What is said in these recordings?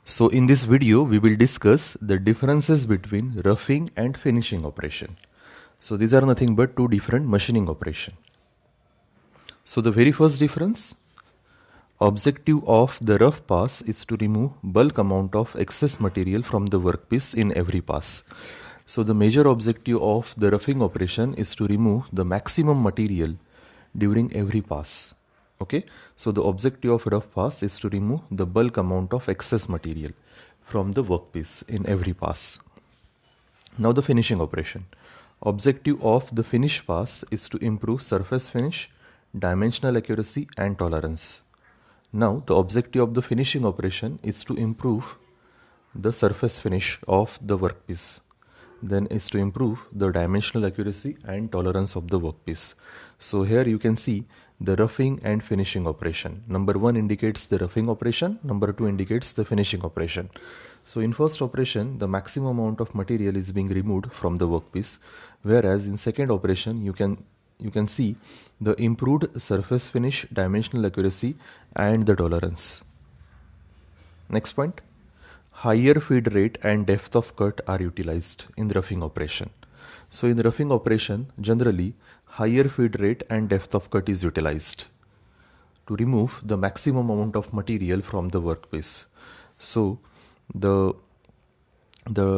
So in this video we will discuss the differences between roughing and finishing operation. So these are nothing but two different machining operation. So the very first difference, objective of the rough pass is to remove bulk amount of excess material from the workpiece in every pass. So the major objective of the roughing operation is to remove the maximum material during every pass. Okay, so the objective of rough pass is to remove the bulk amount of excess material from the workpiece in every pass. Now the finishing operation. Objective of the finish pass is to improve surface finish, dimensional accuracy and tolerance. Now the objective of the finishing operation is to improve the surface finish of the workpiece. Then is to improve the dimensional accuracy and tolerance of the workpiece. So here you can see the roughing and finishing operation. Number 1 indicates the roughing operation, number 2 indicates the finishing operation. So in first operation, the maximum amount of material is being removed from the workpiece, whereas in second operation you can see the improved surface finish, dimensional accuracy and the tolerance. Next point, higher feed rate and depth of cut are utilized in the roughing operation. So in the roughing operation, generally higher feed rate and depth of cut is utilized to remove the maximum amount of material from the workpiece. So the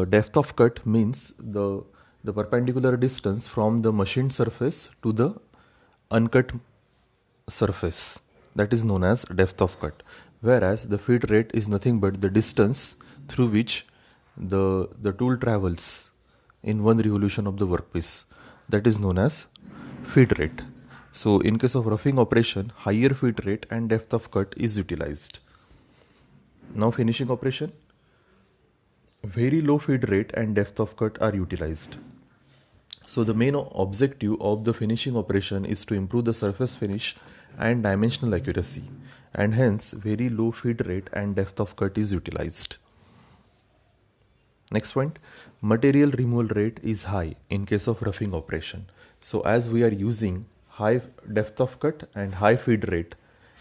depth of cut means the perpendicular distance from the machined surface to the uncut surface, that is known as depth of cut, whereas the feed rate is nothing but the distance through which the tool travels in one revolution of the workpiece, that is known as feed rate. So in case of roughing operation, higher feed rate and depth of cut is utilized. Now finishing operation, very low feed rate and depth of cut are utilized. So the main objective of the finishing operation is to improve the surface finish and dimensional accuracy, and hence very low feed rate and depth of cut is utilized. Next point, material removal rate is high in case of roughing operation. So as we are using high depth of cut and high feed rate,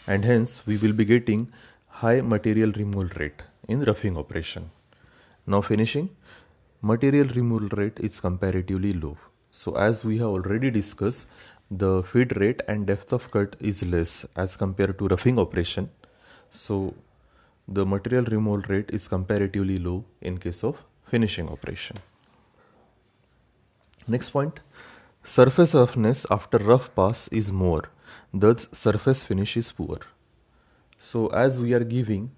and hence we will be getting high material removal rate in roughing operation. Now finishing, material removal rate is comparatively low. So as we have already discussed, the feed rate and depth of cut is less as compared to roughing operation. So the material removal rate is comparatively low in case of finishing operation. Next point, surface roughness after rough pass is more, thus surface finish is poor. So as we are giving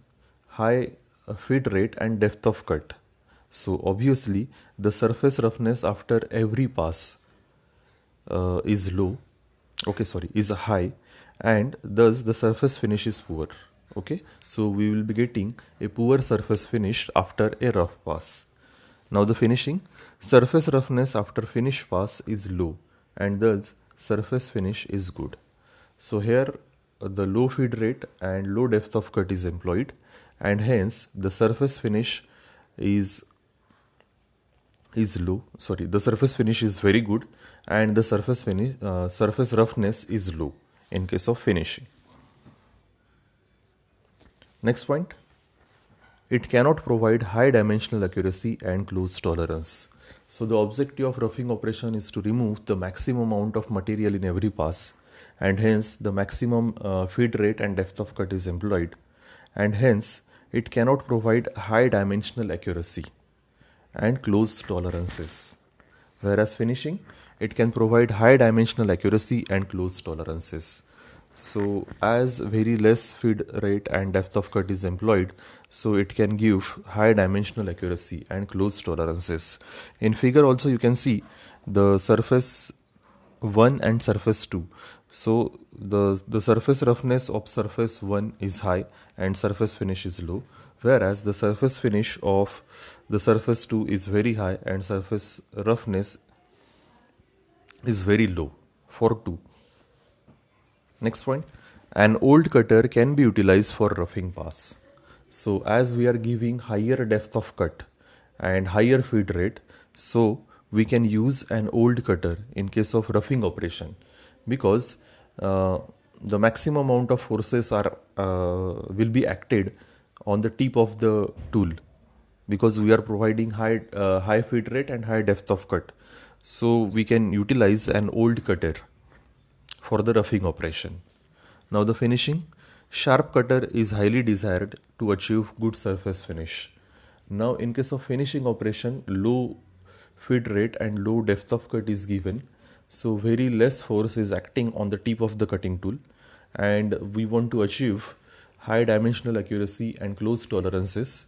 high feed rate and depth of cut, so obviously the surface roughness after every pass is high, and thus the surface finish is poor. Okay, so we will be getting a poor surface finish after a rough pass. Now the finishing, surface roughness after finish pass is low, and thus surface finish is good. So here the low feed rate and low depth of cut is employed, and hence the surface finish is low. The surface finish is very good, and the surface roughness is low in case of finishing. Next point, it cannot provide high dimensional accuracy and close tolerance. So the objective of roughing operation is to remove the maximum amount of material in every pass, and hence the maximum feed rate and depth of cut is employed, and hence it cannot provide high dimensional accuracy and close tolerances. Whereas finishing, it can provide high dimensional accuracy and close tolerances. So as very less feed rate and depth of cut is employed, so it can give high dimensional accuracy and close tolerances. In figure also you can see the surface 1 and surface 2. So the surface roughness of surface 1 is high and surface finish is low, whereas the surface finish of the surface 2 is very high and surface roughness is very low for 2. Next point, an old cutter can be utilized for roughing pass. So as we are giving higher depth of cut and higher feed rate, so we can use an old cutter in case of roughing operation, because the maximum amount of forces will be acted on the tip of the tool, because we are providing high feed rate and high depth of cut. So we can utilize an old cutter for the roughing operation. Now the finishing. Sharp cutter is highly desired to achieve good surface finish. Now in case of finishing operation, low feed rate and low depth of cut is given. So very less force is acting on the tip of the cutting tool, and we want to achieve high dimensional accuracy and close tolerances,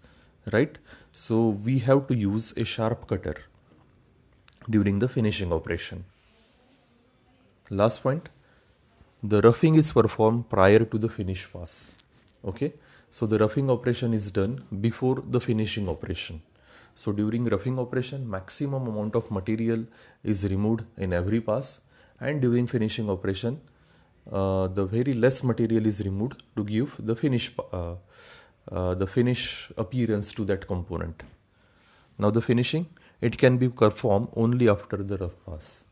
right? So we have to use a sharp cutter during the finishing operation. Last point, the roughing is performed prior to the finish pass. Okay, so the roughing operation is done before the finishing operation. So during roughing operation, maximum amount of material is removed in every pass, and during finishing operation, the very less material is removed to give the finish appearance to that component. Now the finishing, it can be performed only after the rough pass.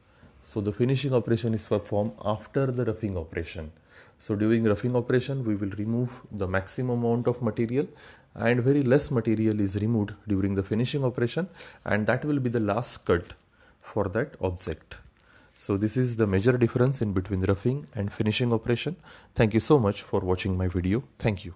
So the finishing operation is performed after the roughing operation. So during roughing operation, we will remove the maximum amount of material, and very less material is removed during the finishing operation, and that will be the last cut for that object. So this is the major difference in between roughing and finishing operation. Thank you so much for watching my video. Thank you.